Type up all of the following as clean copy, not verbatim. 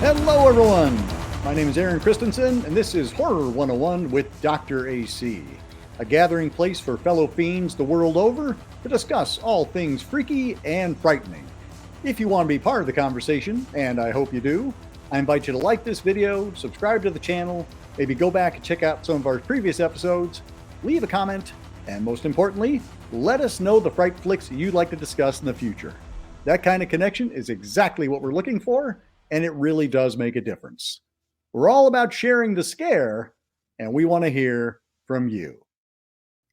Hello, everyone. My name is Aaron Christensen, and this is Horror 101 with Dr. AC, a gathering place for fellow fiends the world over to discuss all things freaky and frightening. If you want to be part of the conversation, and I hope you do, I invite you to like this video, subscribe to the channel, maybe go back and check out some of our previous episodes, leave a comment, and most importantly, let us know the fright flicks you'd like to discuss in the future. That kind of connection is exactly what we're looking for, and it really does make a difference. We're all about sharing the scare, and we want to hear from you.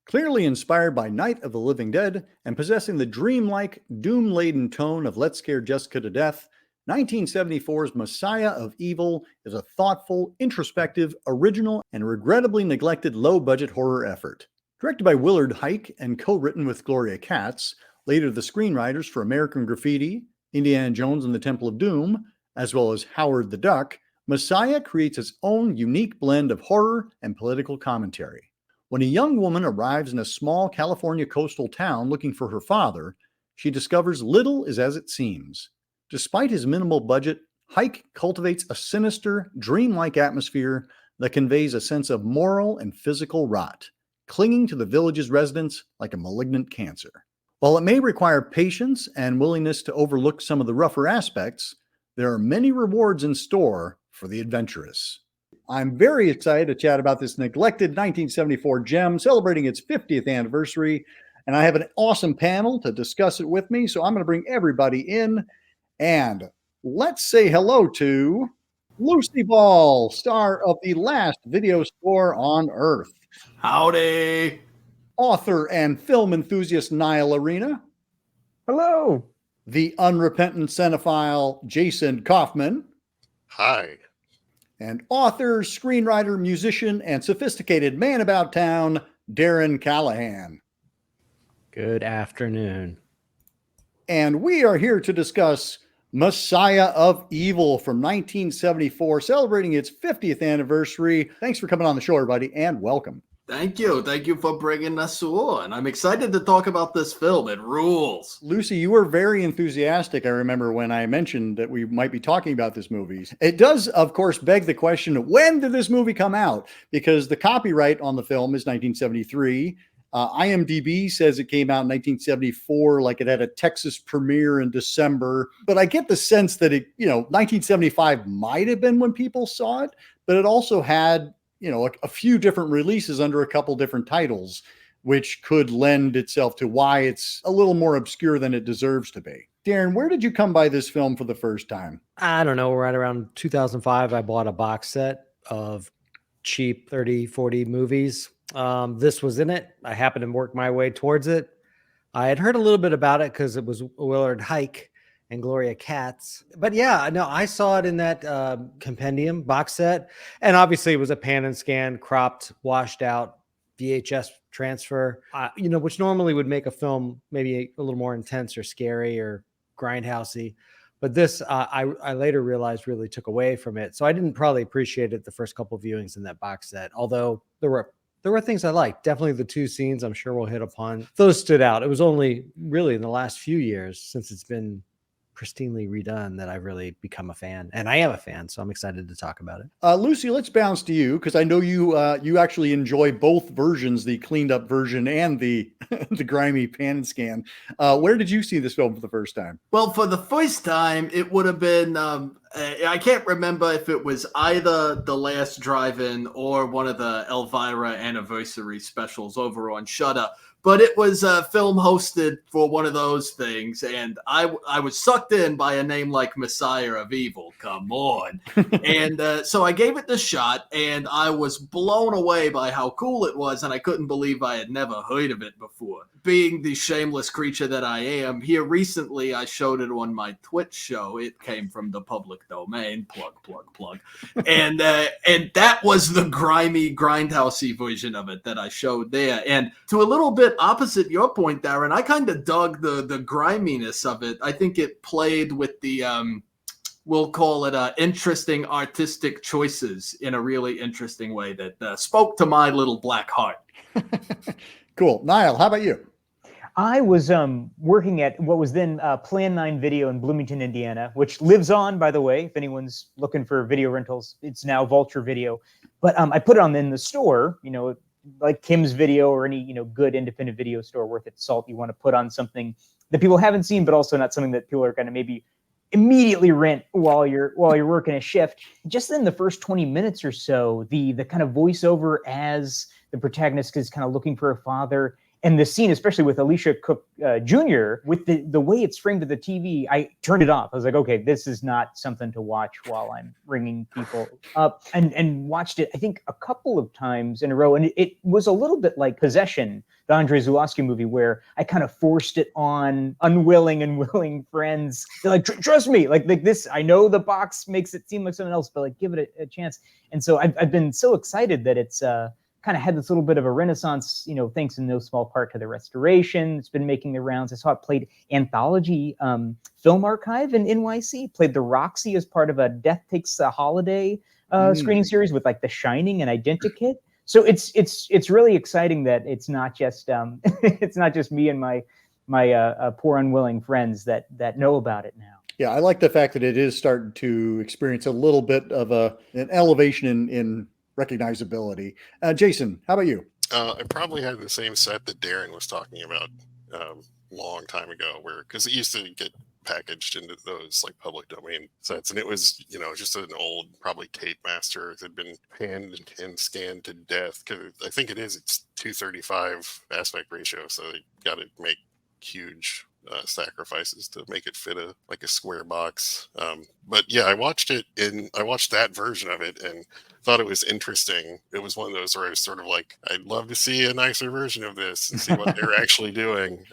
Clearly inspired by Night of the Living Dead and possessing the dreamlike, doom-laden tone of Let's Scare Jessica to Death, 1974's Messiah of Evil is a thoughtful, introspective, original, and regrettably neglected low-budget horror effort. Directed by Willard Huyck and co-written with Gloria Katz, later the screenwriters for American Graffiti, Indiana Jones and the Temple of Doom, as well as Howard the Duck, Messiah creates its own unique blend of horror and political commentary. When a young woman arrives in a small California coastal town looking for her father, she discovers little is as it seems. Despite his minimal budget, Huyck cultivates a sinister, dreamlike atmosphere that conveys a sense of moral and physical rot, clinging to the village's residents like a malignant cancer. While it may require patience and willingness to overlook some of the rougher aspects, there are many rewards in store for the adventurous. I'm very excited to chat about this neglected 1974 gem celebrating its 50th anniversary, and I have an awesome panel to discuss it with me, so I'm going to bring everybody in, and let's say hello to Lucy Ball, star of The Last Video Store on Earth. Howdy. Author and film enthusiast Niall Arena. Hello. The unrepentant cinephile Jason Kaufman. Hi. And author, screenwriter, musician, and sophisticated man about town, Darren Callahan. Good afternoon. And we are here to discuss Messiah of Evil from 1974, celebrating its 50th anniversary. Thanks for coming on the show, everybody, and welcome. Thank you. Thank you for bringing us on. I'm excited to talk about this film. It rules. Lucy, you were very enthusiastic, I remember, when I mentioned that we might be talking about this movie. It does, of course, beg the question, when did this movie come out? Because the copyright on the film is 1973. IMDb says it came out in 1974, like it had a Texas premiere in December. But I get the sense that 1975 might have been when people saw it, but it also had a few different releases under a couple different titles, which could lend itself to why it's a little more obscure than it deserves to be. Darren, where did you come by this film for the first time? I don't know. Right around 2005, I bought a box set of cheap 30, 40 movies. This was in it. I happened to work my way towards it. I had heard a little bit about it because it was Willard Huyck and Gloria Katz. But yeah, no, I saw it in that compendium box set. And obviously it was a pan and scan, cropped, washed out VHS transfer, which normally would make a film maybe a little more intense or scary or grindhousey. But this, I later realized, really took away from it. So I didn't probably appreciate it the first couple of viewings in that box set, although there were things I liked. Definitely the two scenes I'm sure we'll hit upon. Those stood out. It was only really in the last few years since it's been pristinely redone that I've really become a fan, and I am a fan, so I'm excited to talk about it. Lucy, let's bounce to you because I know you actually enjoy both versions, the cleaned up version and the the grimy pan and scan. Where did you see this film for the first time? Well, for the first time, it would have been I can't remember if it was either The Last Drive-In or one of the Elvira anniversary specials over on Shudder. But it was a film hosted for one of those things, and I was sucked in by a name like Messiah of Evil. Come on. And so I gave it the shot, and I was blown away by how cool it was, and I couldn't believe I had never heard of it before. Being the shameless creature that I am, here recently I showed it on my Twitch show. It came from the public domain. Plug. And that was the grimy, grindhousey version of it that I showed there. And to a little bit opposite your point, Darren, I kind of dug the griminess of it. I think it played with the we'll call it interesting artistic choices in a really interesting way that spoke to my little black heart. Cool. Niall, how about you? I was working at what was then Plan 9 Video in Bloomington, Indiana, which lives on, by the way, if anyone's looking for video rentals. It's now Vulture Video. But I put it on in the store, like Kim's Video or any, good independent video store worth its salt. You want to put on something that people haven't seen, but also not something that people are going to maybe immediately rent while you're working a shift. Just in the first 20 minutes or so, the kind of voiceover as the protagonist is kind of looking for a father, and the scene, especially with Alicia Cook Jr., with the way it's framed to the TV, I turned it off. I was like, okay, this is not something to watch while I'm ringing people up, and watched it, I think, a couple of times in a row. And it was a little bit like Possession, the Andrei Zulawski movie, where I kind of forced it on unwilling and willing friends. They're like, trust me, like this, I know the box makes it seem like something else, but like give it a chance. And so I've been so excited that it's kind of had this little bit of a renaissance, thanks in no small part to the restoration. It's been making the rounds. I saw it played Anthology Film Archive in NYC, played the Roxy as part of a Death Takes a Holiday screening series with like The Shining and Identikit. So it's really exciting that it's not just it's not just me and my poor unwilling friends that know about it now. Yeah, I like the fact that it is starting to experience a little bit of an elevation in recognizability. Jason, how about you? I probably had the same set that Darren was talking about long time ago, because it used to get packaged into those like public domain sets, and it was just an old probably tape master that had been panned and scanned to death, because I think it's 235 aspect ratio, so they got to make huge sacrifices to make it fit a square box. But yeah, I watched that version of it and thought it was interesting. It was one of those where I was sort of like, I'd love to see a nicer version of this and see what they're actually doing,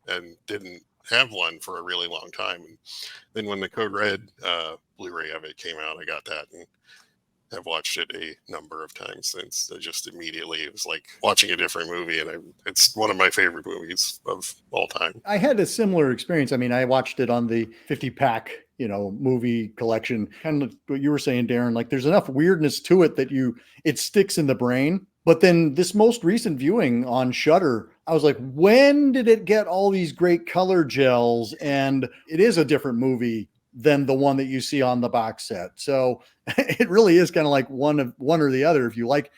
and didn't have one for a really long time. And then when the Code Red Blu-ray of it came out, I got that and have watched it a number of times since. Just immediately, it was like watching a different movie, and it's one of my favorite movies of all time. I had a similar experience. I mean, I watched it on the 50-pack, movie collection. Kind of what you were saying, Darren, like there's enough weirdness to it that it sticks in the brain. But then this most recent viewing on Shudder, I was like, when did it get all these great color gels? And it is a different movie than the one that you see on the box set. So it really is kind of like one or the other. If you like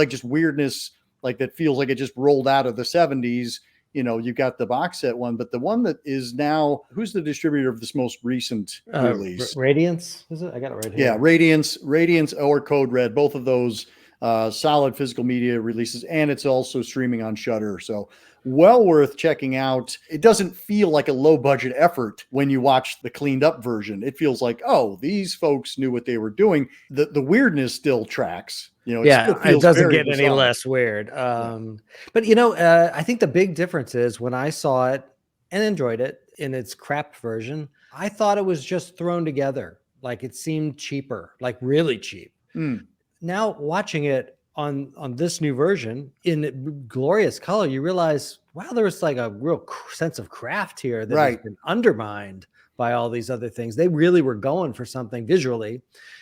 just weirdness, like that feels like it just rolled out of the 70s, you've got the box set one, but the one that is now, who's the distributor of this most recent release? Radiance, is it? I got it right here. Yeah, Radiance or Code Red, both of those solid physical media releases, and it's also streaming on Shudder. So well worth checking out. It doesn't feel like a low budget effort when you watch the cleaned up version. It feels like, oh, these folks knew what they were doing. The weirdness still tracks. It doesn't get any less weird. But I think the big difference is when I saw it and enjoyed it in its crap version, I thought it was just thrown together. Like it seemed cheaper, like really cheap. Now watching it on this new version in glorious color, you realize, wow, there was like a real sense of craft here that has been undermined by all these other things. They really were going for something visually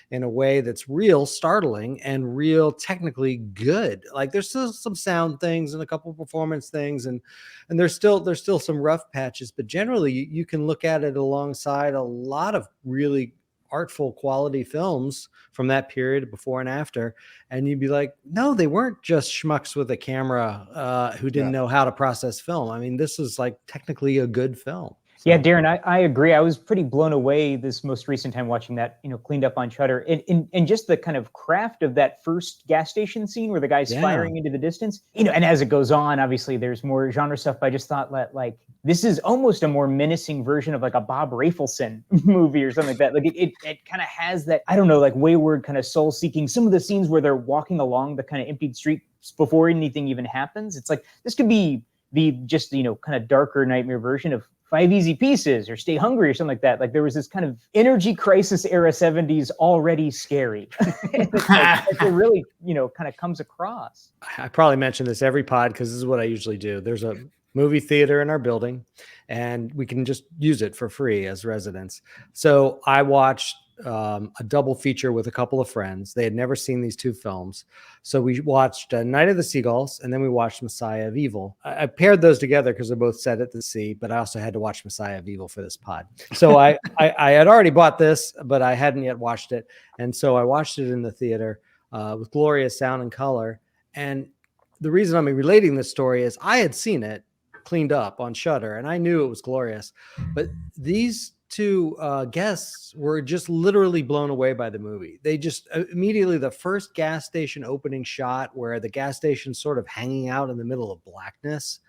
in a way that's real startling and real technically good. Like there's still some sound things and a couple performance things, and there's still some rough patches, but generally you can look at it alongside a lot of really artful quality films from that period before and after, and you'd be like, no, they weren't just schmucks with a camera who didn't know how to process film. I mean, this is like technically a good film. So. Yeah, Darren, I agree. I was pretty blown away this most recent time watching that, cleaned up on Shudder, and just the kind of craft of that first gas station scene where the guy's firing into the distance, and as it goes on, obviously there's more genre stuff, but I just thought that like, this is almost a more menacing version of like a Bob Rafelson movie or something like that. Like it kind of has that, I don't know, like wayward kind of soul seeking, some of the scenes where they're walking along the kind of emptied streets before anything even happens. It's like, this could be the just, kind of darker nightmare version of 5 Easy Pieces or Stay Hungry or something like that. Like there was this kind of energy crisis era 70s already scary. It really, kind of comes across. I probably mention this every pod because this is what I usually do. There's a movie theater in our building and we can just use it for free as residents. So I watched a double feature with a couple of friends. They had never seen these two films. So we watched Night of the Seagulls, and then we watched Messiah of Evil. I paired those together because they're both set at the sea, but I also had to watch Messiah of Evil for this pod. So I had already bought this, but I hadn't yet watched it. And so I watched it in the theater with glorious sound and color. And the reason I'm relating this story is I had seen it cleaned up on Shudder, and I knew it was glorious. But these two guests were just literally blown away by the movie. They just immediately, the first gas station opening shot where the gas station's sort of hanging out in the middle of blackness,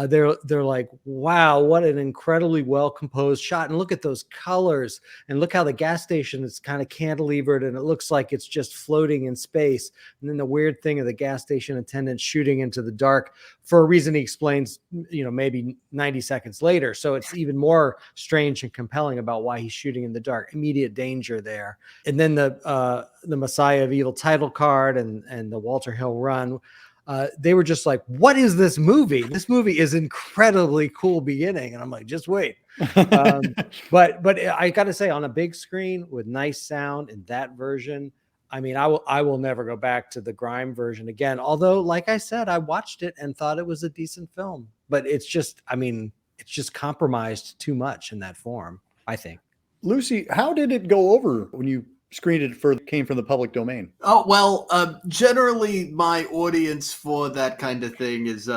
they're like, wow, what an incredibly well composed shot, and look at those colors, and look how the gas station is kind of cantilevered and it looks like it's just floating in space. And then the weird thing of the gas station attendant shooting into the dark for a reason he explains, maybe 90 seconds later. So it's even more strange and compelling about why he's shooting in the dark. Immediate danger there. And then the Messiah of Evil title card and the Walter Hill run. They were just like, what is this movie? This movie is incredibly cool beginning. And I'm like, just wait. But I got to say, on a big screen with nice sound in that version, I mean, I will never go back to the grime version again. Although, like I said, I watched it and thought it was a decent film. But it's just compromised too much in that form, I think. Lucy, how did it go over when you screened it came from the public domain? Oh, well, generally my audience for that kind of thing is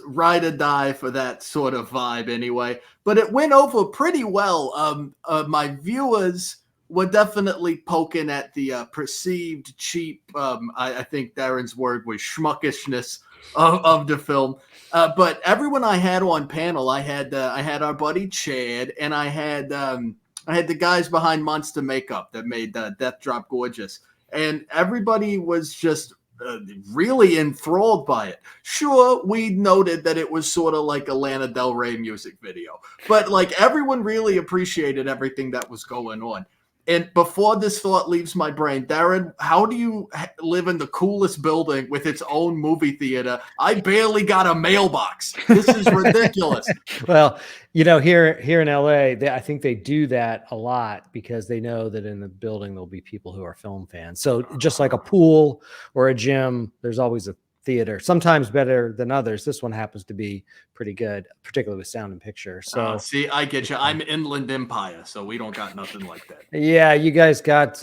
ride or die for that sort of vibe anyway. But it went over pretty well. My viewers were definitely poking at the perceived cheap, I think Darren's word was schmuckishness of the film. But everyone I had on panel, I had our buddy Chad, and I had the guys behind Monster Makeup that made Death Drop gorgeous. And everybody was just really enthralled by it. Sure, we noted that it was sort of like a Lana Del Rey music video. But like everyone really appreciated everything that was going on. And before this thought leaves my brain, Darren, how do you live in the coolest building with its own movie theater? I barely got a mailbox. This is ridiculous. Well, here in LA, I think they do that a lot because they know that in the building there'll be people who are film fans. So just like a pool or a gym, there's always a theater, sometimes better than others. This one happens to be pretty good, particularly with sound and picture. So see, I get you. I'm Inland Empire, so we don't got nothing like that. Yeah, you guys got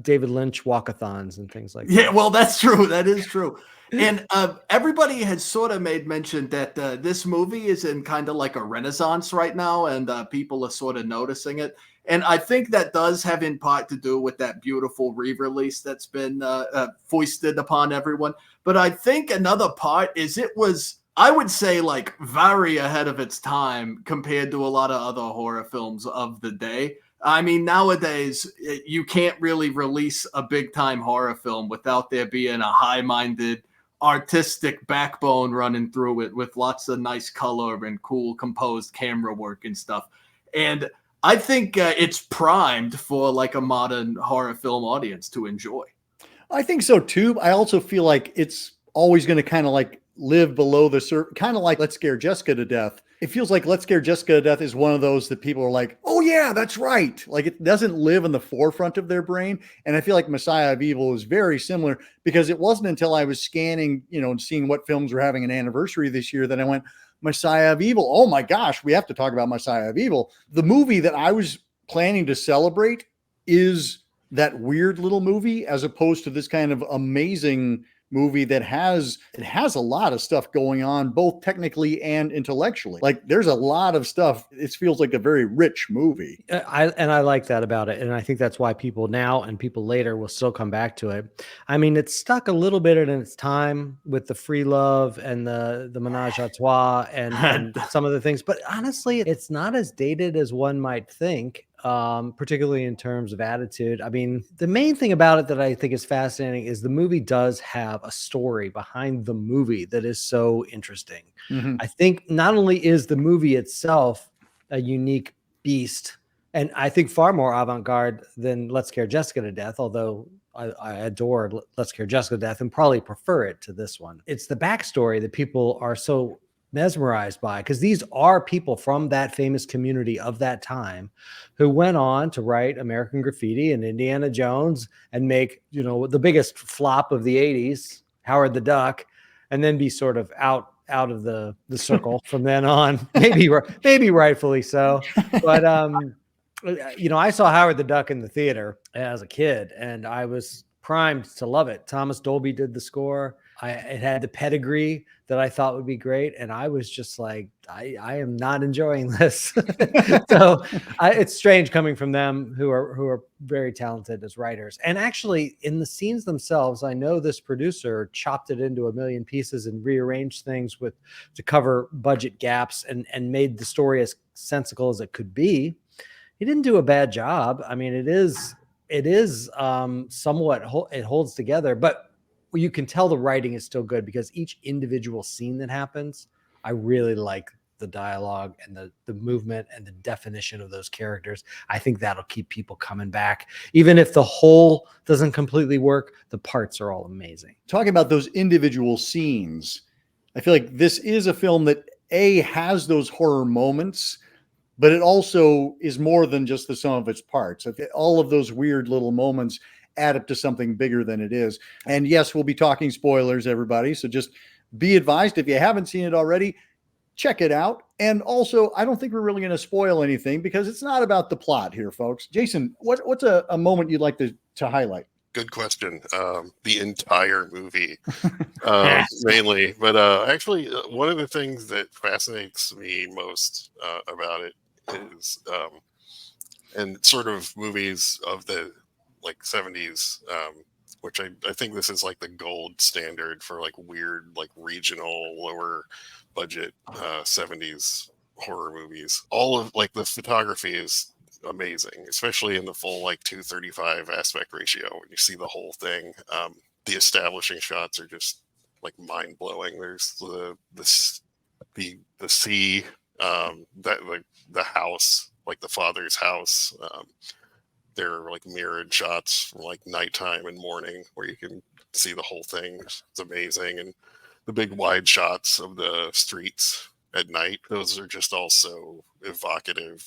David Lynch walkathons and things like that. Yeah, well, that's true. That is true. And everybody has sort of made mention that this movie is in kind of like a renaissance right now, and people are sort of noticing it. And I think that does have in part to do with that beautiful re-release that's been foisted upon everyone. But I think another part is it was, I would say, like very ahead of its time compared to a lot of other horror films of the day. I mean, nowadays, you can't really release a big-time horror film without there being a high-minded, artistic backbone running through it with lots of nice color and cool composed camera work and stuff. And I think it's primed for like a modern horror film audience to enjoy. I think so too. I also feel like it's always going to kind of like live below the surface, kind of like Let's Scare Jessica to Death. It feels like Let's Scare Jessica to Death is one of those that people are like, oh yeah, that's right. Like it doesn't live in the forefront of their brain. And I feel like Messiah of Evil is very similar because it wasn't until I was scanning, and seeing what films were having an anniversary this year that I went, Messiah of Evil. Oh my gosh, we have to talk about Messiah of Evil. The movie that I was planning to celebrate is that weird little movie as opposed to this kind of amazing movie that has a lot of stuff going on, both technically and intellectually. Like there's a lot of stuff. It feels like a very rich movie. I like that about it. And I think that's why people now and people later will still come back to it. I mean, it's stuck a little bit in its time with the free love and the menage a trois and some of the things, but honestly, it's not as dated as one might think. Particularly in terms of attitude. I mean, the main thing about it that I think is fascinating is the movie does have a story behind the movie that is so interesting. Mm-hmm. I think not only is the movie itself a unique beast, and I think far more avant-garde than Let's Scare Jessica to Death, although I adored Let's Scare Jessica to Death and probably prefer it to this one. It's the backstory that people are so mesmerized by, because these are people from that famous community of that time who went on to write American Graffiti and Indiana Jones and make, the biggest flop of the 80s, Howard the Duck, and then be sort of out of the circle from then on. Maybe rightfully so. But I saw Howard the Duck in the theater as a kid, and I was primed to love it. Thomas Dolby did the score. It had the pedigree that I thought would be great, and I was just like, I am not enjoying this. So it's strange coming from them, who are very talented as writers. And actually, in the scenes themselves, I know this producer chopped it into a million pieces and rearranged things to cover budget gaps and made the story as sensical as it could be. He didn't do a bad job. I mean, it is somewhat, it holds together, but you can tell the writing is still good because each individual scene that happens, I really like the dialogue and the movement and the definition of those characters. I think that'll keep people coming back. Even if the whole doesn't completely work, the parts are all amazing. Talking about those individual scenes, I feel like this is a film that has those horror moments, but it also is more than just the sum of its parts. All of those weird little moments add up to something bigger than it is. And yes, we'll be talking spoilers, everybody. So just be advised, if you haven't seen it already, check it out. And also, I don't think we're really going to spoil anything because it's not about the plot here, folks. Jason, what's a moment you'd like to highlight? Good question. The entire movie, mainly. But actually, one of the things that fascinates me most about it is, and sort of movies of the 70s, which I think this is like the gold standard for like weird, like regional, lower budget 70s horror movies. All of like the photography is amazing, especially in the full 2:35 aspect ratio when you see the whole thing. The establishing shots are just like mind blowing. There's the sea, that the house, like the father's house. There are mirrored shots from nighttime and morning where you can see the whole thing. It's amazing. And the big wide shots of the streets at night, those are just all so evocative.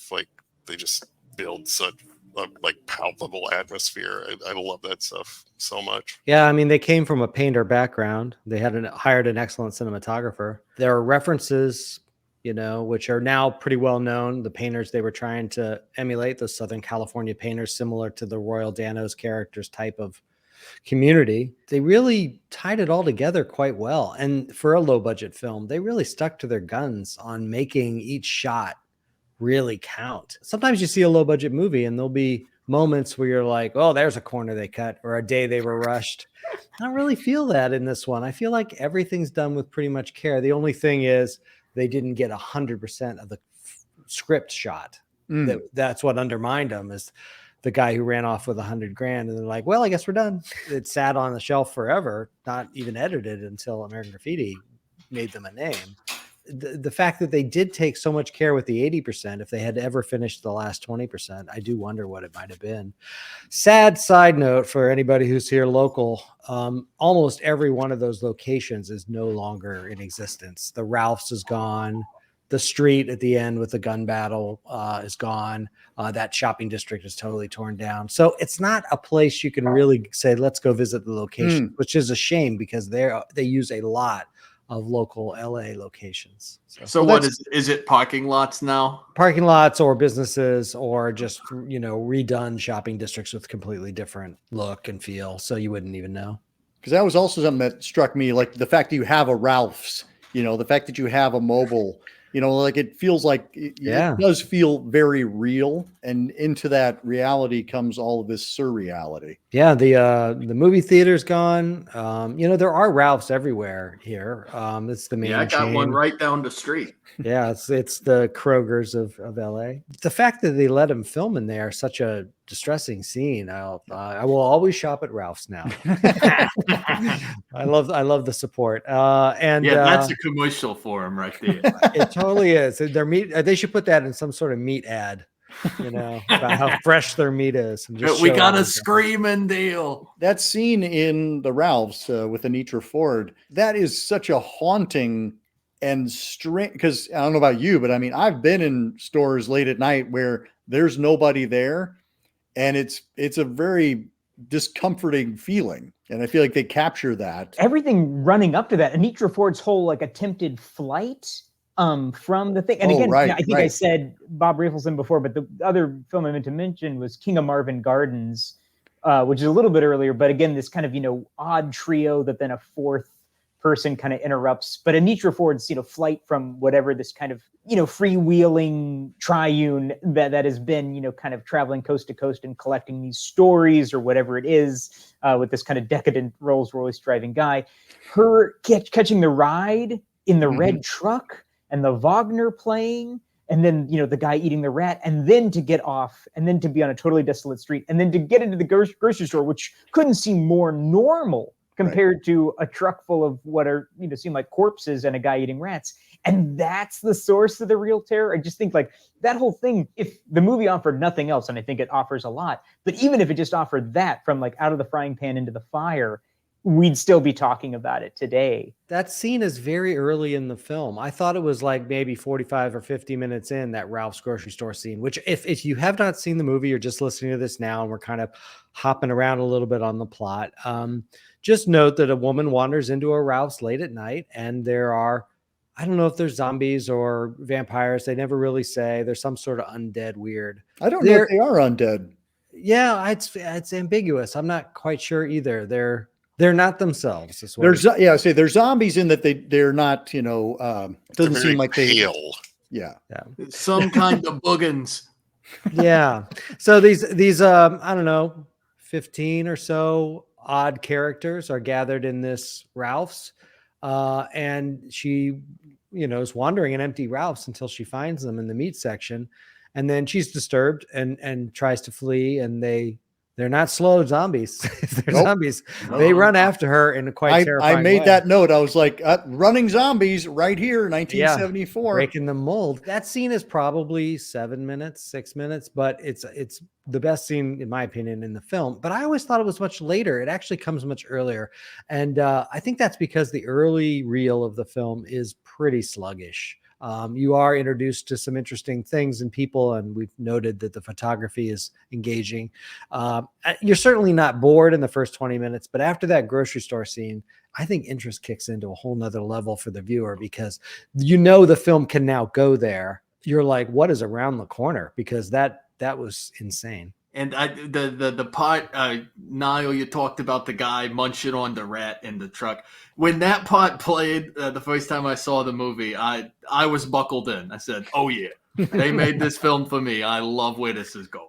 They just build such a palpable atmosphere. I love that stuff so much. Yeah, I mean, they came from a painter background. They had hired an excellent cinematographer. There are references, which are now pretty well known. The painters they were trying to emulate, the Southern California painters, similar to the Royal Danos characters type of community. They really tied it all together quite well. And for a low budget film, they really stuck to their guns on making each shot really count. Sometimes you see a low budget movie and there'll be moments where you're like, oh, there's a corner they cut, or a day they were rushed. I don't really feel that in this one. I feel like everything's done with pretty much care. The only thing is, they didn't get 100% of the script shot. That's what undermined them, is the guy who ran off with $100,000 and they're like, well, I guess we're done. It sat on the shelf forever, not even edited until American Graffiti made them a name. The fact that they did take so much care with the 80%, if they had ever finished the last 20%, I do wonder what it might have been. Sad side note for anybody who's here local, almost every one of those locations is no longer in existence. The Ralph's is gone. The street at the end with the gun battle is gone. That shopping district is totally torn down. So it's not a place you can really say, let's go visit the location, which is a shame because they use a lot of local LA locations. So what is it parking lots now? Parking lots or businesses or just, redone shopping districts with completely different look and feel. So you wouldn't even know. Because that was also something that struck me, like the fact that you have a Ralph's, the fact that you have a mobile, it feels like it does feel very real, and into that reality comes all of this surreality. Yeah, the movie theater's gone. There are Ralphs everywhere here. It's the main. Yeah, I got chain. one right down the street. Yeah, it's the Kroger's of LA. The fact that they let him film in there, such a distressing scene. I will always shop at Ralph's now. I love the support. And that's a commercial for him right there. It totally is. Their meat. They should put that in some sort of meat ad. About how fresh their meat is. And just we got a screaming deal. That scene in the Ralph's with Anitra Ford, that is such a haunting and strange, because I don't know about you, but I mean, I've been in stores late at night where there's nobody there, and it's a very discomforting feeling. And I feel like they capture that. Everything running up to that, Anitra Ford's whole like attempted flight from the thing. And again, right, I think I said Bob Rafelson before, but the other film I meant to mention was King of Marvin Gardens, which is a little bit earlier, but again, this kind of, odd trio that then a fourth person kind of interrupts. But Anitra Ford's, flight from whatever this kind of, freewheeling triune that has been, kind of traveling coast to coast and collecting these stories or whatever it is, with this kind of decadent Rolls Royce driving guy, her catching the ride in the red truck and the Wagner playing, and then, the guy eating the rat, and then to get off, and then to be on a totally desolate street, and then to get into the grocery store, which couldn't seem more normal compared to a truck full of what are, seem like corpses and a guy eating rats. And that's the source of the real terror. I just think like that whole thing, if the movie offered nothing else, and I think it offers a lot, but even if it just offered that from like out of the frying pan into the fire, we'd still be talking about it today. That scene is very early in the film. I thought it was like maybe 45 or 50 minutes in, that Ralph's grocery store scene, which if you have not seen the movie, you're just listening to this now and we're kind of hopping around a little bit on the plot. Just note that a woman wanders into a Ralph's late at night, and there are, I don't know if there's zombies or vampires. They never really say. There's some sort of undead weird. I don't know if they are undead. Yeah, it's ambiguous. I'm not quite sure either. They're not themselves. They're zombies in that they're not, doesn't seem like pale. Yeah. Some kind of boogans. Yeah. So these I don't know, 15 or so odd characters are gathered in this Ralph's, and she, is wandering in empty Ralph's until she finds them in the meat section, and then she's disturbed and tries to flee, and they're not slow zombies. They're zombies. They run after her in a quite terrifying I made way. that note. I was like, running zombies right here, 1974. Breaking the mold. That scene is probably 6 minutes, but it's the best scene, in my opinion, in the film. But I always thought it was much later. It actually comes much earlier. And I think that's because the early reel of the film is pretty sluggish. You are introduced to some interesting things and people, and we've noted that the photography is engaging. You're certainly not bored in the first 20 minutes, but after that grocery store scene, I think interest kicks into a whole nother level for the viewer, because the film can now go there. You're like, what is around the corner? Because that was insane. And the part, Niall, you talked about the guy munching on the rat in the truck. When that part played the first time I saw the movie, I was buckled in. I said, oh yeah, they made this film for me. I love where this is going.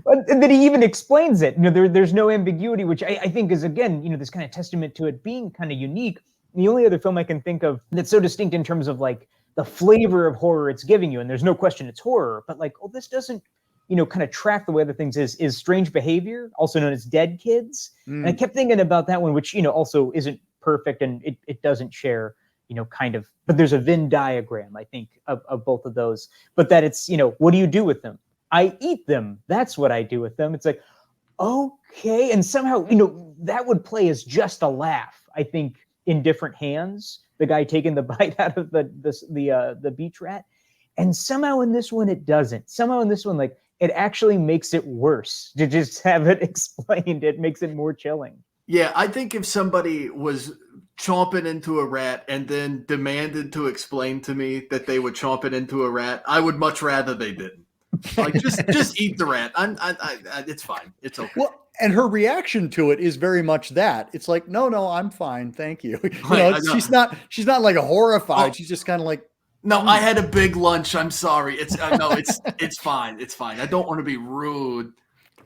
And then he even explains it. There's no ambiguity, which I think is, again, this kind of testament to it being kind of unique. The only other film I can think of that's so distinct in terms of like the flavor of horror it's giving you, and there's no question it's horror, but like, this doesn't, kind of track the way other things is Strange Behavior, also known as Dead Kids. And I kept thinking about that one, which, also isn't perfect, and it doesn't share, kind of, but there's a Venn diagram, I think, of both of those. But that it's, what do you do with them? I eat them. That's what I do with them. It's like, okay. And somehow, that would play as just a laugh, I think, in different hands. The guy taking the bite out of the beach rat. And somehow in this one, it doesn't. Somehow in this one, like, it actually makes it worse to just have it explained. It makes it more chilling. Yeah, I think if somebody was chomping into a rat and then demanded to explain to me that they were chomping into a rat, I would much rather they didn't. Like, just eat the rat. It's fine. It's okay. Well, and her reaction to it is very much that. It's like, no, I'm fine, thank you. She's not like a horrified. She's just kind of like, no, I had a big lunch. I'm sorry. It's fine. It's fine. I don't want to be rude.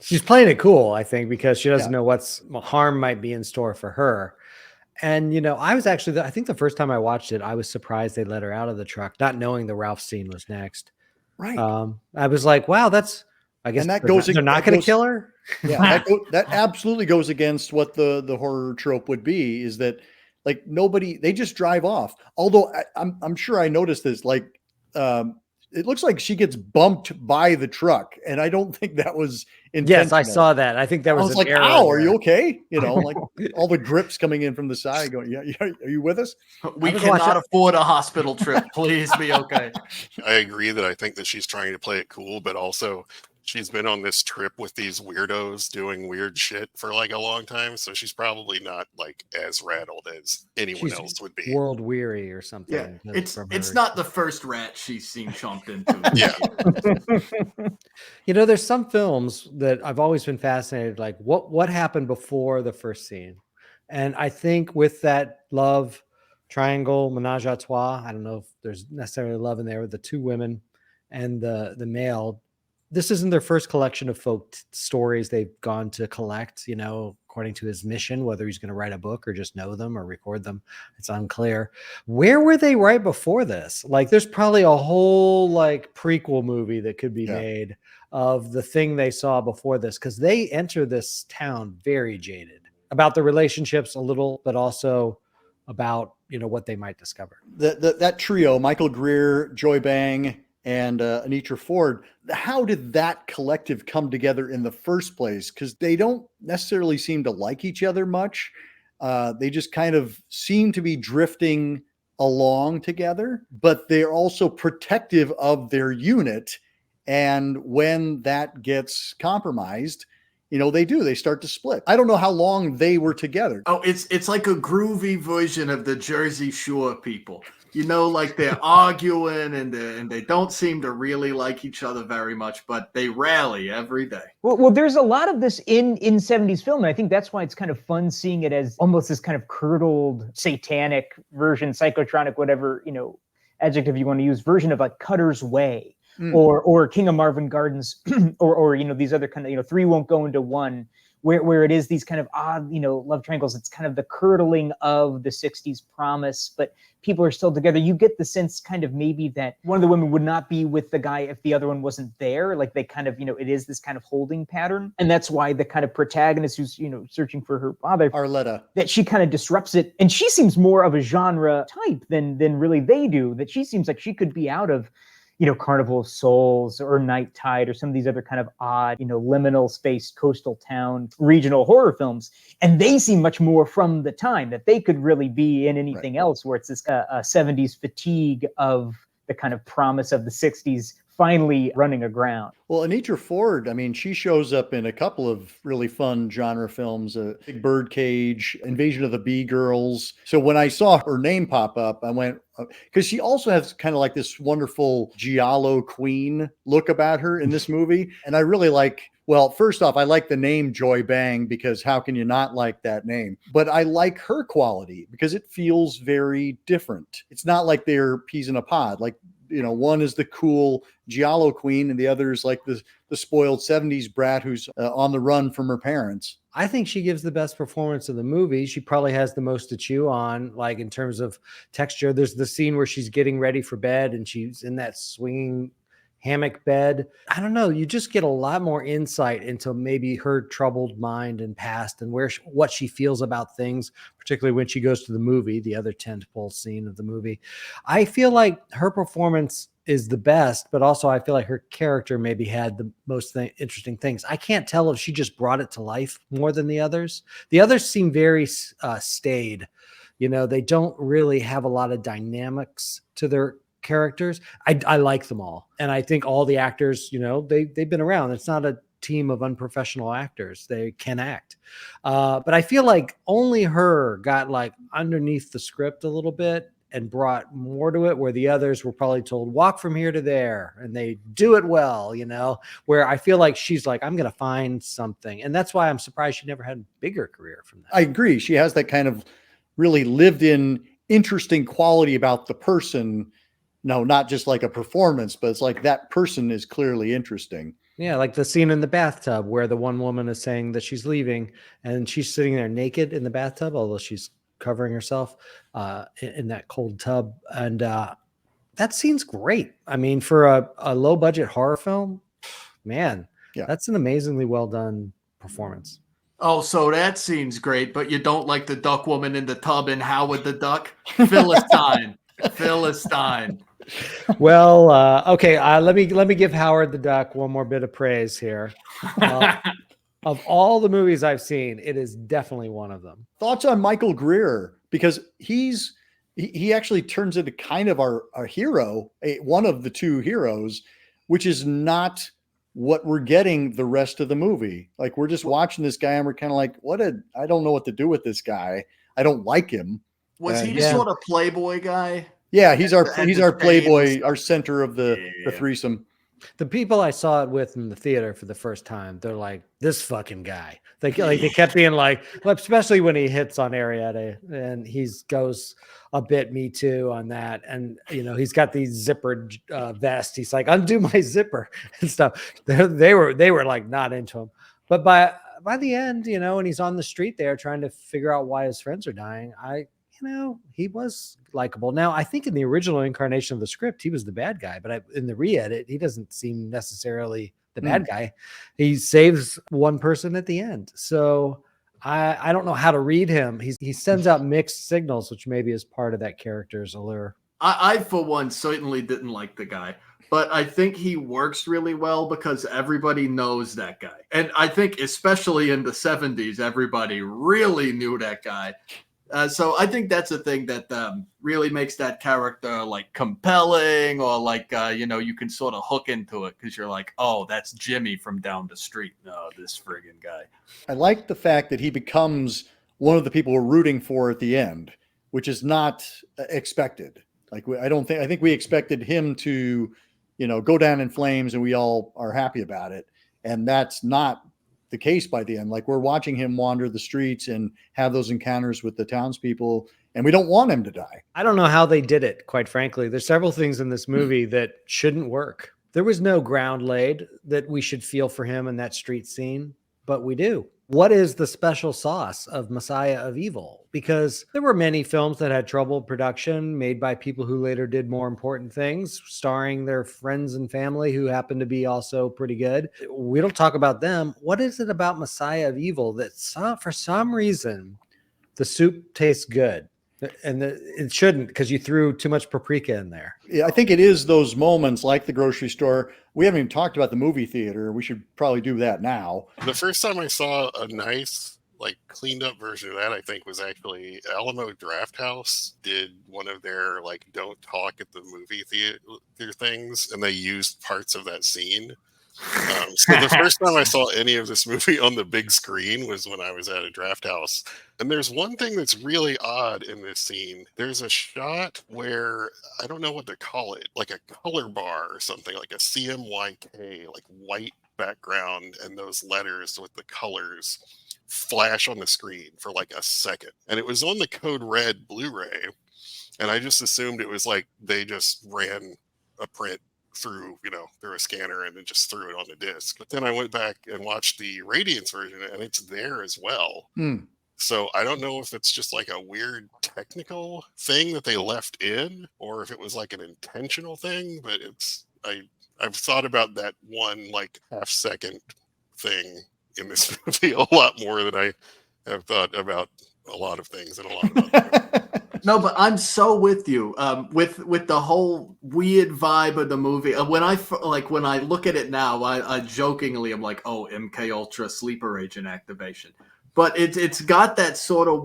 She's playing it cool, I think, because she doesn't know what's harm might be in store for her. And, I was actually, I think the first time I watched it, I was surprised they let her out of the truck, not knowing the Ralph scene was next. Right. I was like, wow, I guess they're not going to kill her. Yeah, that absolutely goes against what the horror trope would be, is that like they just drive off. Although I'm sure I noticed this, like it looks like she gets bumped by the truck, and I don't think that was intentional. Yes, I saw that. I think there I was was an like, error "Ow, are there. you okay?" You know, like all the drips coming in from the side. Going, "Yeah, are you with us?" We I was watching- cannot afford a hospital trip. Please be okay. I agree that I think that she's trying to play it cool, but also she's been on this trip with these weirdos doing weird shit for like a long time, so she's probably not like as rattled as anyone She's else would be. world weary or something. Yeah, because it's from her- not the first rat she's seen chomped into. Yeah. You know, there's some films that I've always been fascinated, like what happened before the first scene. And I think with that love triangle, menage a trois, I don't know if there's necessarily love in there with the two women and the male. This isn't their first collection of folk stories they've gone to collect, you know, according to his mission, whether he's going to write a book or just know them or record them. It's unclear. Where were they right before this? Like, there's probably a whole like prequel movie that could be made of the thing they saw before this, because they enter this town very jaded about the relationships a little, but also about, you know, what they might discover. That trio, Michael Greer, Joy Bang, and Anitra Ford, how did that collective come together in the first place? Because they don't necessarily seem to like each other much. They just kind of seem to be drifting along together, but they're also protective of their unit. And when that gets compromised, you know, they start to split. I don't know how long they were together. Oh, it's like a groovy version of the Jersey Shore people. You know, like they're arguing and they don't seem to really like each other very much, but they rally every day. Well, there's a lot of this in 70s film, and I think that's why it's kind of fun seeing it as almost this kind of curdled, satanic version, psychotronic, whatever, you know, adjective you want to use, version of like Cutter's Way. Or King of Marvin Gardens, or you know, these other kind of, you know, Three Won't Go Into One, where it is these kind of odd, you know, love triangles. It's kind of the curdling of the 60s promise, but people are still together. You get the sense kind of maybe that one of the women would not be with the guy if the other one wasn't there. Like they kind of, you know, it is this kind of holding pattern. And that's why the kind of protagonist who's, you know, searching for her father, Arletta, that she kind of disrupts it. And she seems more of a genre type than really they do, that she seems like she could be out of, you know, Carnival of Souls or Night Tide or some of these other kind of odd, you know, liminal space, coastal town, regional horror films. And they seem much more from the time, that they could really be in anything else, where it's this 70s fatigue of the kind of promise of the 60s finally running aground. Well, Anitra Ford, I mean, she shows up in a couple of really fun genre films, Big Birdcage, Invasion of the Bee Girls. So when I saw her name pop up, I went, because she also has kind of like this wonderful Giallo queen look about her in this movie. And I really like, well, first off, I like the name Joy Bang, because how can you not like that name? But I like her quality because it feels very different. It's not like they're peas in a pod. Like, you know, one is the cool Giallo queen and the other is like the spoiled 70s brat who's on the run from her parents. I think she gives the best performance of the movie. She probably has the most to chew on, like in terms of texture. There's the scene where she's getting ready for bed and she's in that swinging hammock bed. I don't know. You just get a lot more insight into maybe her troubled mind and past and what she feels about things, particularly when she goes to the movie, the other tentpole scene of the movie. I feel like her performance is the best, but also I feel like her character maybe had the most interesting things. I can't tell if she just brought it to life more than the others. The others seem very staid. You know, they don't really have a lot of dynamics to their characters. I like them all. And I think all the actors, you know, they've been around. It's not a team of unprofessional actors. They can act. But I feel like only her got like underneath the script a little bit and brought more to it, where the others were probably told, walk from here to there, and they do it well, you know, where I feel like she's like, I'm going to find something. And that's why I'm surprised she never had a bigger career from that. I agree. She has that kind of really lived in interesting quality about the person. No, not just like a performance, but it's like that person is clearly interesting. Yeah, like the scene in the bathtub where the one woman is saying that she's leaving and she's sitting there naked in the bathtub, although she's covering herself in that cold tub. And that scene's great. I mean, for a low budget horror film, man, that's an amazingly well done performance. Oh, so that scene's great, but you don't like the duck woman in the tub in Howard the Duck? Philistine. Philistine. Well, okay. Let me give Howard the Duck one more bit of praise here. Of all the movies I've seen, it is definitely one of them. Thoughts on Michael Greer, because he actually turns into kind of our hero, one of the two heroes, which is not what we're getting the rest of the movie. Like, we're just watching this guy and we're kind of like, I don't know what to do with this guy. I don't like him. Was he the sort of playboy guy? Yeah, he's our playboy, our center of the threesome. The people I saw it with in the theater for the first time, they're like, this fucking guy. They kept being like, especially when he hits on Arietta, and he goes a bit Me Too on that. And, he's got these zippered vest. He's like, undo my zipper and stuff. They were like not into him. But by the end, and he's on the street there trying to figure out why his friends are dying, he was likable. Now, I think in the original incarnation of the script, he was the bad guy, but in the re-edit, he doesn't seem necessarily the bad guy. He saves one person at the end. So I don't know how to read him. He sends out mixed signals, which maybe is part of that character's allure. I for one, certainly didn't like the guy, but I think he works really well because everybody knows that guy. And I think especially in the 70s, everybody really knew that guy. So I think that's a thing that really makes that character like compelling, or like, you can sort of hook into it because you're like, oh, that's Jimmy from down the street. No, this friggin' guy. I like the fact that he becomes one of the people we're rooting for at the end, which is not expected. Like, I think we expected him to, go down in flames and we all are happy about it. And that's not the case by the end. Like, we're watching him wander the streets and have those encounters with the townspeople, and we don't want him to die. I don't know how they did it, quite frankly. There's several things in this movie that shouldn't work. There was no ground laid that we should feel for him in that street scene, but we do. What is the special sauce of Messiah of Evil? Because there were many films that had troubled production made by people who later did more important things, starring their friends and family who happen to be also pretty good. We don't talk about them. What is it about Messiah of Evil that for some reason the soup tastes good? And it shouldn't, because you threw too much paprika in there. Yeah, I think it is those moments like the grocery store. We haven't even talked about the movie theater. We should probably do that now. The first time I saw a nice, cleaned up version of that, I think, was actually Alamo Drafthouse did one of their, don't talk at the movie theater things, and they used parts of that scene. So the first time I saw any of this movie on the big screen was when I was at a draft house. And there's one thing that's really odd in this scene. There's a shot where, I don't know what to call it, like a color bar or something, like a CMYK, like white background, and those letters with the colors flash on the screen for like a second. And it was on the Code Red Blu-ray. And I just assumed it was like they just ran a print through a scanner and then just threw it on the disc. But then I went back and watched the Radiance version, and it's there as well. So I don't know if it's just like a weird technical thing that they left in, or if it was like an intentional thing. But I've thought about that one half second thing in this movie a lot more than I have thought about a lot of things and a lot of other No, but I'm so with you. With the whole weird vibe of the movie. When I look at it now, I jokingly am like, oh, MK Ultra sleeper agent activation. But it's got that sort of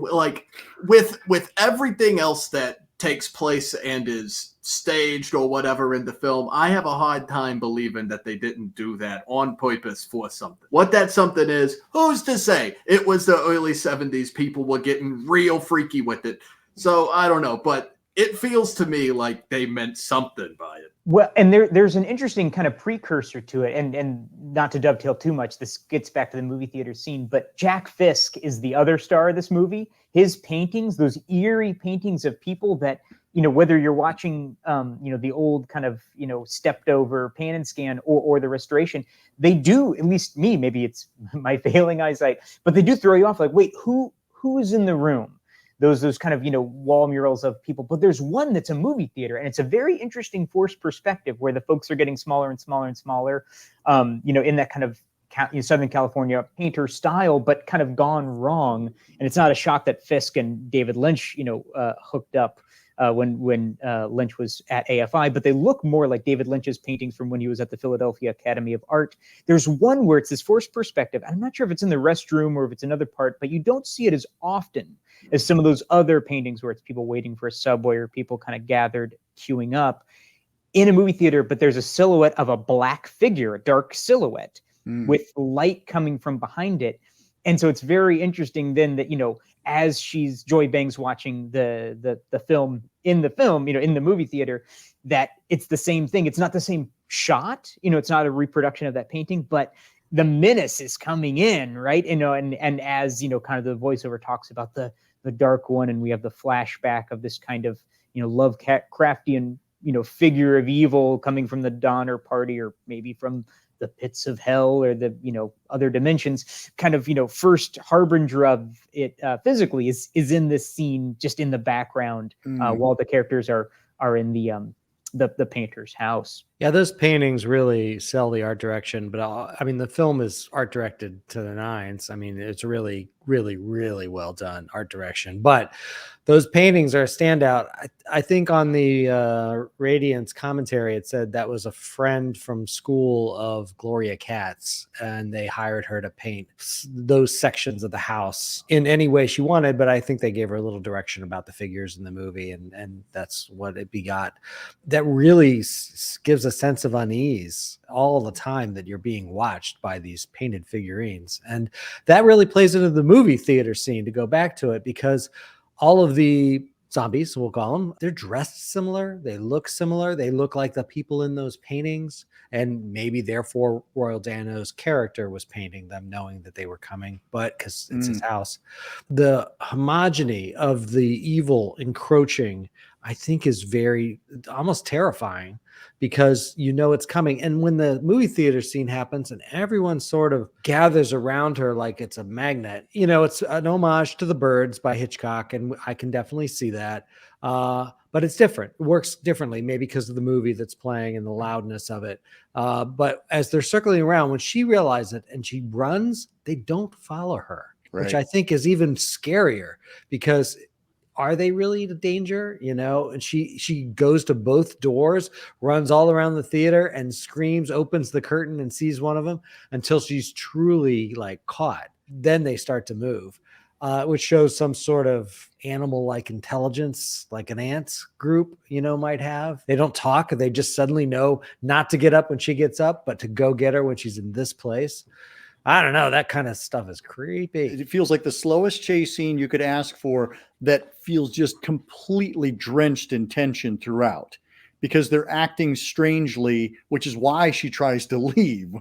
with everything else that takes place and is staged or whatever in the film, I have a hard time believing that they didn't do that on purpose for something. What that something is, who's to say? It was the early 70s. People were getting real freaky with it. So I don't know, but it feels to me like they meant something by it. Well, and there's an interesting kind of precursor to it, and not to dovetail too much, this gets back to the movie theater scene, but Jack Fisk is the other star of this movie. His paintings, those eerie paintings of people that, whether you're watching, the old kind of, stepped over pan and scan or the restoration, they do, at least me, maybe it's my failing eyesight, but they do throw you off like, wait, who is in the room? Those kind of, wall murals of people. But there's one that's a movie theater, and it's a very interesting forced perspective where the folks are getting smaller and smaller and smaller, in that kind of Southern California painter style, but kind of gone wrong. And it's not a shock that Fisk and David Lynch, hooked up when Lynch was at AFI, but they look more like David Lynch's paintings from when he was at the Philadelphia Academy of Art. There's one where it's this forced perspective. I'm not sure if it's in the restroom or if it's another part, but you don't see it as often as some of those other paintings where it's people waiting for a subway or people kind of gathered, queuing up in a movie theater, but there's a silhouette of a black figure, a dark silhouette with light coming from behind it. And so it's very interesting then that, as Joy Bangs watching the film, in the movie theater, that it's the same thing. It's not the same shot, it's not a reproduction of that painting, but the menace is coming in, right? And as, kind of the voiceover talks about the dark one, and we have the flashback of this kind of, Lovecraftian, figure of evil coming from the Donner Party, or maybe from the pits of hell, or the other dimensions, kind of first harbinger of it physically is in this scene, just in the background, while the characters are in the painter's house. Yeah, those paintings really sell the art direction, but the film is art directed to the nines. It's really, really, really well done art direction, but those paintings are a standout. I think on the Radiance commentary, it said that was a friend from school of Gloria Katz, and they hired her to paint those sections of the house in any way she wanted, but I think they gave her a little direction about the figures in the movie, and that's what it begot. That really gives a sense of unease all the time that you're being watched by these painted figurines. And that really plays into the movie theater scene, to go back to it, because all of the zombies, we'll call them, they're dressed similar. They look similar. They look like the people in those paintings. And maybe therefore Royal Dano's character was painting them, knowing that they were coming, but because it's his house. The homogeny of the evil encroaching, I think, is very, almost terrifying, because it's coming. And when the movie theater scene happens and everyone sort of gathers around her like it's a magnet, it's an homage to The Birds by Hitchcock, and I can definitely see that. But it's different. It works differently, maybe because of the movie that's playing and the loudness of it. But as they're circling around, when she realizes it and she runs, they don't follow her, right, which I think is even scarier, because are they really in danger? And she goes to both doors, runs all around the theater and screams, opens the curtain and sees one of them until she's truly caught. Then they start to move, which shows some sort of animal-like intelligence, like an ants group, might have. They don't talk. They just suddenly know not to get up when she gets up, but to go get her when she's in this place. I don't know. That kind of stuff is creepy. It feels like the slowest chase scene you could ask for, that feels just completely drenched in tension throughout, because they're acting strangely, which is why she tries to leave.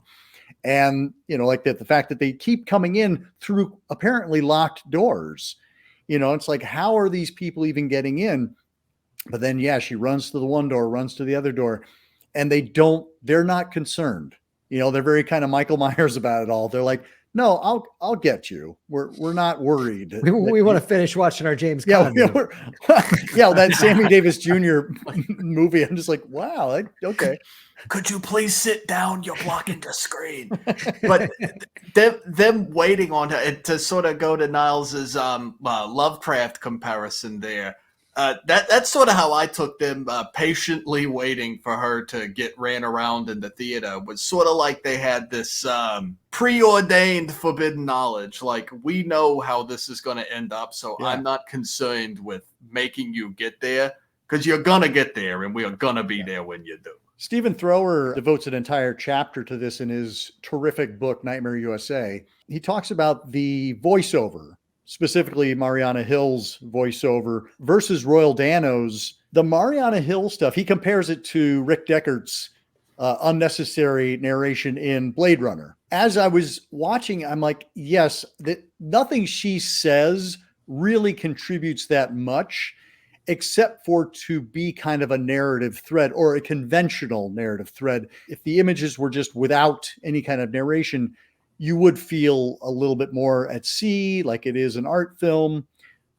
And, like the fact that they keep coming in through apparently locked doors, it's like, how are these people even getting in? But then, she runs to the one door, runs to the other door, and they're not concerned. They're very kind of Michael Myers about it all. They're like, no, I'll get you. We're not worried. We want to finish watching our James Caan. That Sammy Davis Jr. movie. I'm just like, wow, okay. Could you please sit down? You're blocking the screen. But them waiting on her, to sort of go to Niles's Lovecraft comparison there. That's sort of how I took them, patiently waiting for her to get ran around in the theater. Was sort of like they had this preordained forbidden knowledge. Like, we know how this is going to end up, so I'm not concerned with making you get there, because you're going to get there, and we are going to be there when you do. Stephen Thrower devotes an entire chapter to this in his terrific book, Nightmare USA. He talks about the voiceover, specifically Mariana Hill's voiceover versus Royal Dano's. The Mariana Hill stuff, he compares it to Rick Deckert's unnecessary narration in Blade Runner. As I was watching, I'm like, yes, that nothing she says really contributes that much, except for to be kind of a narrative thread, or a conventional narrative thread. If the images were just without any kind of narration, you would feel a little bit more at sea, like it is an art film.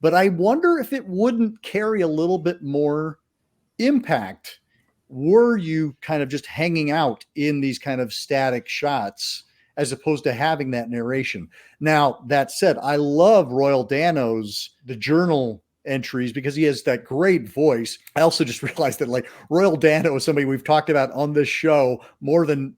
But I wonder if it wouldn't carry a little bit more impact were you kind of just hanging out in these kind of static shots, as opposed to having that narration. Now, that said, I love Royal Dano's, the journal entries because he has that great voice. I also just realized that like Royal Dano is somebody we've talked about on this show more than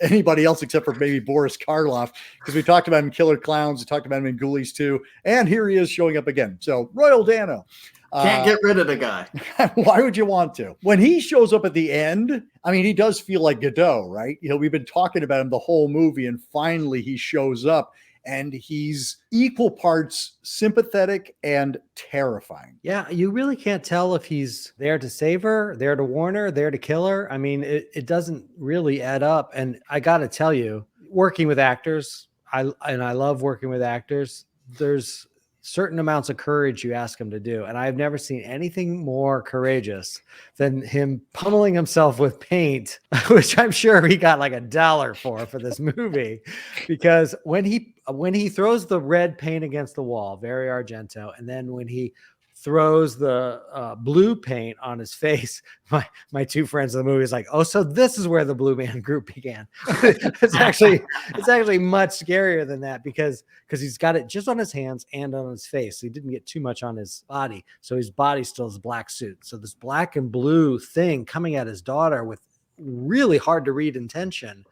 anybody else except for maybe Boris Karloff, because we talked about him in Killer Clowns, we talked about him in Ghoulies 2, and here he is showing up again. So Royal Dano. Can't get rid of the guy. Why would you want to? When he shows up at the end, I mean, he does feel like Godot, right? You know, we've been talking about him the whole movie, and finally he shows up, and he's equal parts sympathetic and terrifying. Yeah, you really can't tell if he's there to save her, there to warn her, there to kill her. I mean, it doesn't really add up. And I got to tell you, working with actors, I love working with actors. There's certain amounts of courage you ask him to do. And I've never seen anything more courageous than him pummeling himself with paint, which I'm sure he got like $1 for this movie, because when he throws the red paint against the wall, very Argento, and then when he throws the blue paint on his face, my two friends in the movie is like, oh, so this is where the Blue Man Group began. it's actually much scarier than that because he's got it just on his hands and on his face. So he didn't get too much on his body. So his body still is a black suit. So this black and blue thing coming at his daughter with really hard to read intention.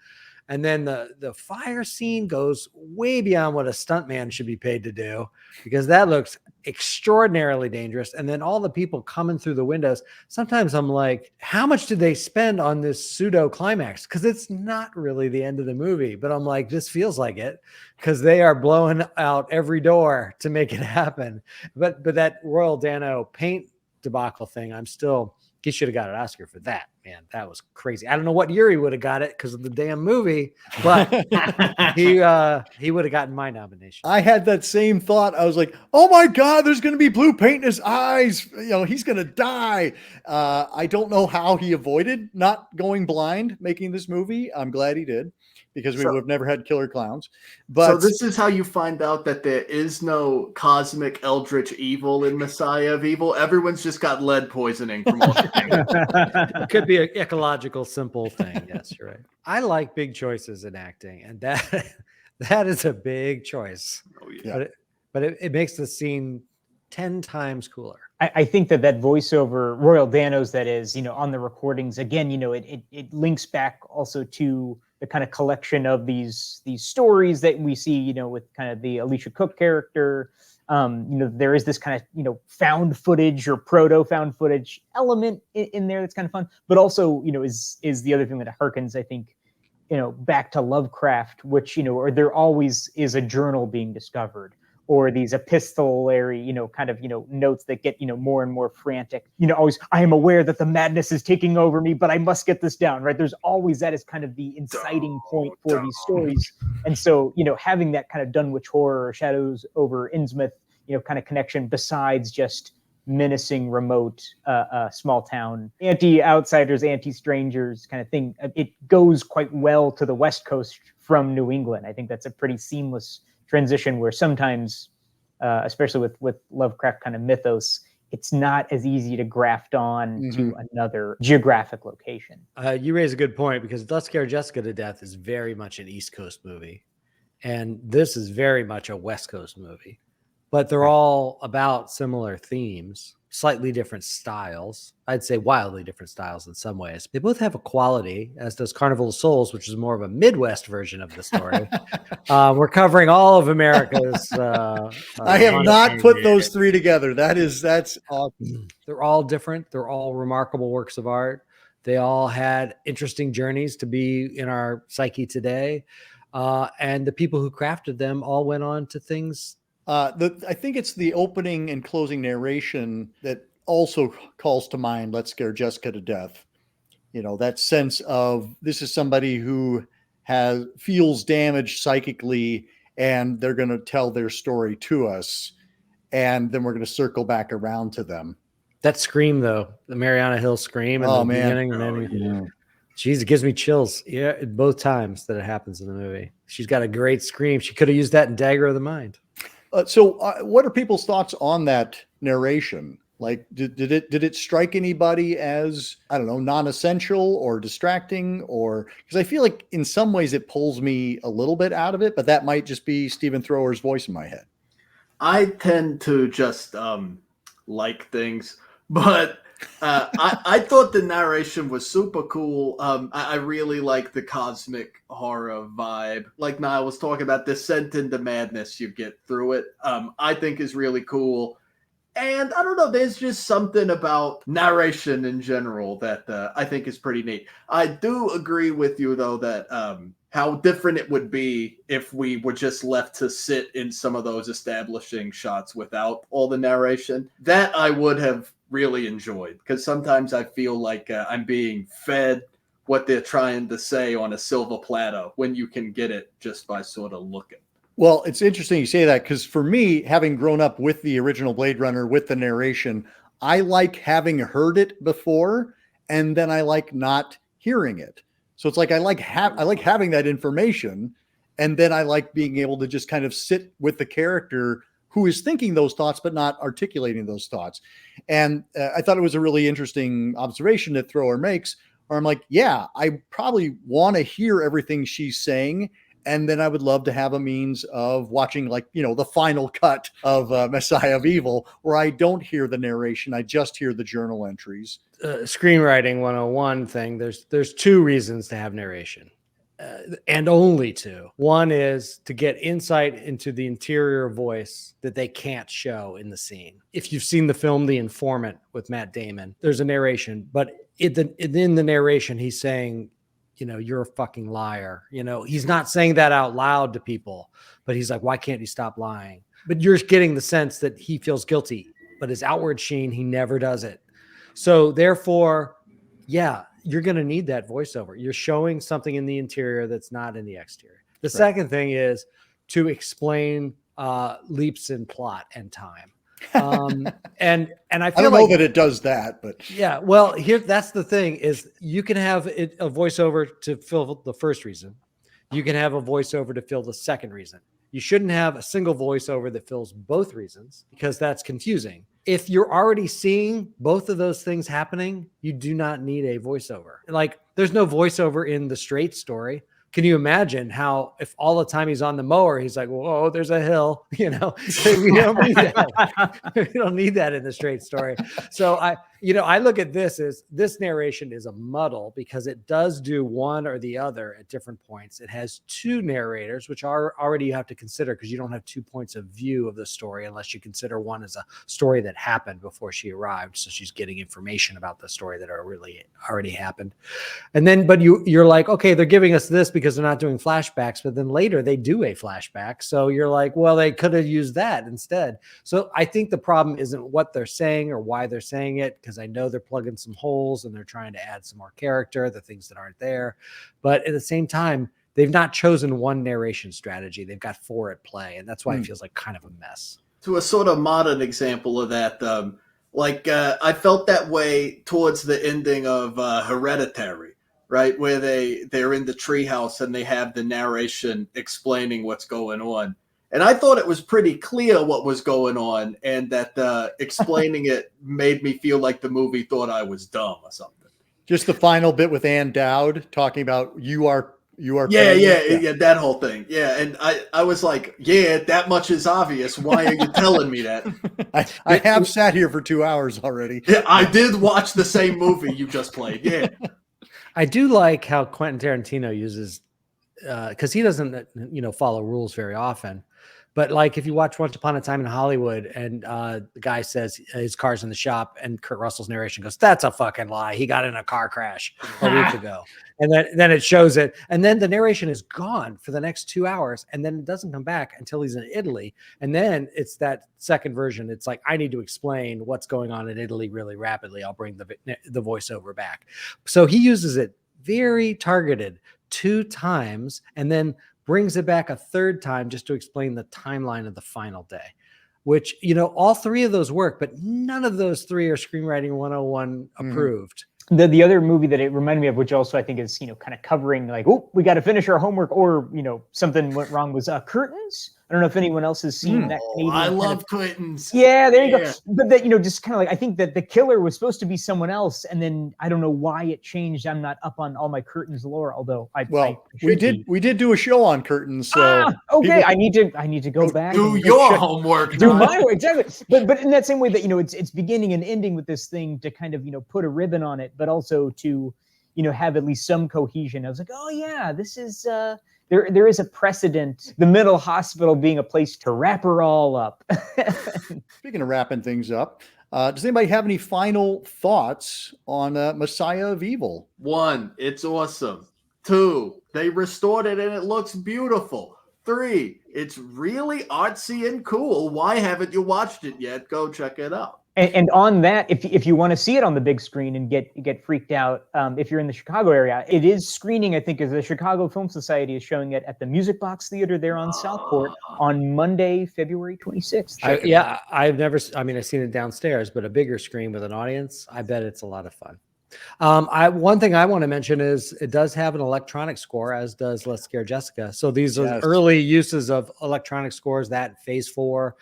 And then the fire scene goes way beyond what a stuntman should be paid to do, because that looks extraordinarily dangerous. And then all the people coming through the windows. Sometimes I'm like, how much did they spend on this pseudo climax? Because it's not really the end of the movie, but I'm like, this feels like it, because they are blowing out every door to make it happen. But that Royal Dano paint debacle thing, he should have got an Oscar for that, man. That was crazy. I don't know what year he would have got it because of the damn movie, but he would have gotten my nomination. I had that same thought. I was like, oh my God, there's going to be blue paint in his eyes. You know, he's going to die. I don't know how he avoided not going blind making this movie. I'm glad he did, because we would have never had Killer Clowns. But so this is how you find out that there is no cosmic eldritch evil in Messiah of Evil. Everyone's just got lead poisoning from all the It could be an ecological, simple thing. Yes, you're right. I like big choices in acting, and that is a big choice. Oh, yeah. But it makes the scene 10 times cooler. I think that voiceover, Royal Dano's, that is, on the recordings, again, it links back also to the kind of collection of these stories that we see, with kind of the Alicia Cook character. There is this kind of, found footage or proto found footage element in there that's kind of fun, but also, is the other thing that harkens, I think, back to Lovecraft, which, or there always is a journal being discovered, or these epistolary, kind of, notes that get, more and more frantic, always, I am aware that the madness is taking over me, but I must get this down, right? There's always that as kind of the inciting point for these stories. And so, having that kind of Dunwich Horror or Shadows over Innsmouth, kind of connection, besides just menacing, remote, small town, anti-outsiders, anti-strangers kind of thing, it goes quite well to the West Coast from New England. I think that's a pretty seamless transition, where sometimes, especially with Lovecraft kind of mythos, it's not as easy to graft on to another geographic location. You raise a good point, because Let's Scare Jessica to Death is very much an East Coast movie, and this is very much a West Coast movie, but they're all about similar themes, slightly different styles. I'd say wildly different styles in some ways. They both have a quality, as does Carnival of Souls, which is more of a Midwest version of the story. We're covering all of America's. I have not put those three together. That's awesome. They're all different. They're all remarkable works of art. They all had interesting journeys to be in our psyche today. And the people who crafted them all went on to things. I think it's the opening and closing narration that also calls to mind Let's Scare Jessica to Death. That sense of, this is somebody who feels damaged psychically, and they're going to tell their story to us, and then we're going to circle back around to them. That scream, though, the Mariana Hill scream in the beginning, and then Jeez, it gives me chills. Yeah, both times that it happens in the movie. She's got a great scream. She could have used that in Dagger of the Mind. So what are people's thoughts on that narration? Like, did it strike anybody as, I don't know, non-essential or distracting? Or, because I feel like in some ways it pulls me a little bit out of it, but that might just be Stephen Thrower's voice in my head. I tend to just like things. But I thought the narration was super cool. I really like the cosmic horror vibe. Like Niall was talking about, the descent into madness you get through it, I think is really cool. And I don't know, there's just something about narration in general that I think is pretty neat. I do agree with you, though, that how different it would be if we were just left to sit in some of those establishing shots without all the narration. That I would have really enjoyed, because sometimes I feel like I'm being fed what they're trying to say on a silver platter when you can get it just by sort of looking. Well, it's interesting you say that, because for me, having grown up with the original Blade Runner with the narration, I like having heard it before, and then I like not hearing it. So it's like I like having that information, and then I like being able to just kind of sit with the character who is thinking those thoughts but not articulating those thoughts. And I thought it was a really interesting observation that Thrower makes, where I'm like, yeah, I probably want to hear everything she's saying. And then I would love to have a means of watching, like, you know, the final cut of Messiah of Evil, where I don't hear the narration. I just hear the journal entries. Screenwriting 101 thing. There's two reasons to have narration, and only two. One is to get insight into the interior voice that they can't show in the scene. If you've seen the film The Informant with Matt Damon, there's a narration, but in the narration, he's saying, you know, you're a fucking liar. You know, he's not saying that out loud to people, but he's like, why can't you stop lying? But you're getting the sense that he feels guilty, but his outward sheen, he never does it. So therefore, yeah, you're going to need that voiceover. You're showing something in the interior that's not in the exterior. The second thing is to explain leaps in plot and time. And I feel I don't know that it does that, but yeah, well, that's the thing, is you can have a voiceover to fill the first reason. You can have a voiceover to fill the second reason. You shouldn't have a single voiceover that fills both reasons, because that's confusing. If you're already seeing both of those things happening, you do not need a voiceover. Like, there's no voiceover in the straight story. Can you imagine how, if all the time he's on the mower, he's like, whoa, there's a hill, you know, we don't need that. We don't need that in the straight story. So I look at this as, this narration is a muddle, because it does do one or the other at different points. It has two narrators, which are already you have to consider, because you don't have 2 points of view of the story unless you consider one as a story that happened before she arrived. So she's getting information about the story that already happened. And then, but you're like, okay, they're giving us this because they're not doing flashbacks, but then later they do a flashback. So you're like, well, they could have used that instead. So I think the problem isn't what they're saying or why they're saying it, because I know they're plugging some holes and they're trying to add some more character, the things that aren't there. But at the same time, they've not chosen one narration strategy. They've got 4 at play. And that's why it feels like kind of a mess. To a sort of modern example of that, I felt that way towards the ending of Hereditary, right? Where they're in the treehouse and they have the narration explaining what's going on. And I thought it was pretty clear what was going on, and that explaining it made me feel like the movie thought I was dumb or something. Just the final bit with Ann Dowd talking about you are. Yeah, that whole thing. Yeah, and I was like, yeah, that much is obvious. Why are you telling me that? I have sat here for 2 hours already. Yeah, I did watch the same movie you just played. Yeah. I do like how Quentin Tarantino uses, because he doesn't, follow rules very often. But like if you watch Once Upon a Time in Hollywood, and the guy says his car's in the shop, and Kurt Russell's narration goes, "That's a fucking lie. He got in a car crash a week ago." And then it shows it. And then the narration is gone for the next 2 hours. And then it doesn't come back until he's in Italy. And then it's that second version. It's like, I need to explain what's going on in Italy really rapidly. I'll bring the voiceover back. So he uses it very targeted 2 times, and then brings it back a 3rd time just to explain the timeline of the final day, which, all 3 of those work, but none of those 3 are Screenwriting 101 approved. The other movie that it reminded me of, which also I think is, kind of covering like, oh, we got to finish our homework, or, something went wrong, was Curtains. I don't know if anyone else has seen that. Canadian I kind love of- Clintons. Yeah, there you Yeah. go. But that, you know, just kind of like, I think that the killer was supposed to be someone else, and then I don't know why it changed. I'm not up on all my Curtains lore, although I we should did be. do a show on Curtains, so Okay, people- I need to go back. Do and your check- homework. do Nod. my exactly. But in that same way that, you know, it's beginning and ending with this thing to kind of, you know, put a ribbon on it, but also to, you know, have at least some cohesion. I was like, oh yeah, this is there is a precedent. The mental hospital being a place to wrap her all up. Speaking of wrapping things up, does anybody have any final thoughts on Messiah of Evil? 1, it's awesome. 2, they restored it and it looks beautiful. 3, it's really artsy and cool. Why haven't you watched it yet? Go check it out. And on that, if you want to see it on the big screen and get freaked out, if you're in the Chicago area, it is screening. I think as the Chicago Film Society is showing it at the Music Box Theater there on Southport on Monday, February 26th. I've seen it downstairs, but a bigger screen with an audience. I bet it's a lot of fun. One thing I want to mention is it does have an electronic score, as does Let's Scare Jessica. So these are early uses of electronic scores. That Phase 4,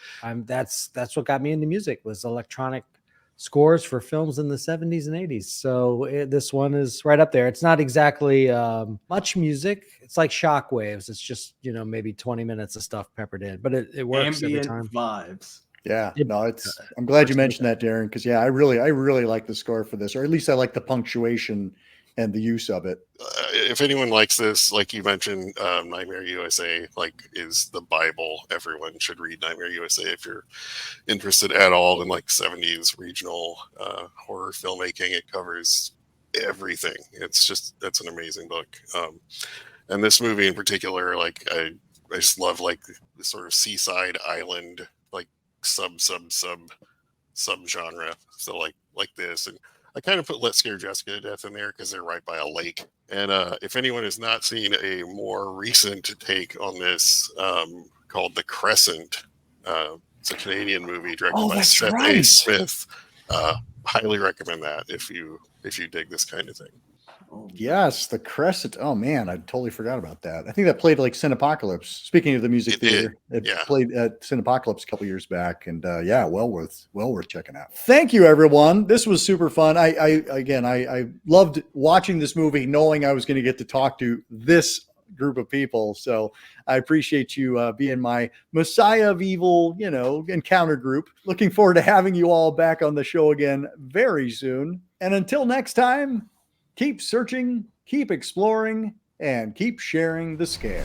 that's what got me into music, was electronic scores for films in the 70s and 80s. So this one is right up there. It's not exactly much music. It's like shock waves. It's just, you know, maybe 20 minutes of stuff peppered in, but it works Ambient every time. vibes. Yeah, no, I'm glad you mentioned that, Darren, because I really like the score for this, or at least I like the punctuation and the use of it. If anyone likes this, like you mentioned, Nightmare USA is the Bible. Everyone should read Nightmare USA if you're interested at all in 70s regional horror filmmaking. It covers everything. It's an amazing book. And this movie in particular, I just love the sort of seaside island sub genre. So like this, and I kind of put Let's Scare Jessica to Death in there because they're right by a lake. And if anyone has not seen a more recent take on this, called The Crescent, it's a Canadian movie directed by Seth A. Smith. Highly recommend that if you dig this kind of thing. Yes, The Crescent. Oh man, I totally forgot about that. I think that played Cinepocalypse. Speaking of the music theater, it played at Cinepocalypse a couple years back, and well worth checking out. Thank you, everyone. This was super fun. I loved watching this movie, knowing I was going to get to talk to this group of people. So I appreciate you being my Messiah of Evil, encounter group. Looking forward to having you all back on the show again very soon. And until next time, keep searching, keep exploring, and keep sharing the scare.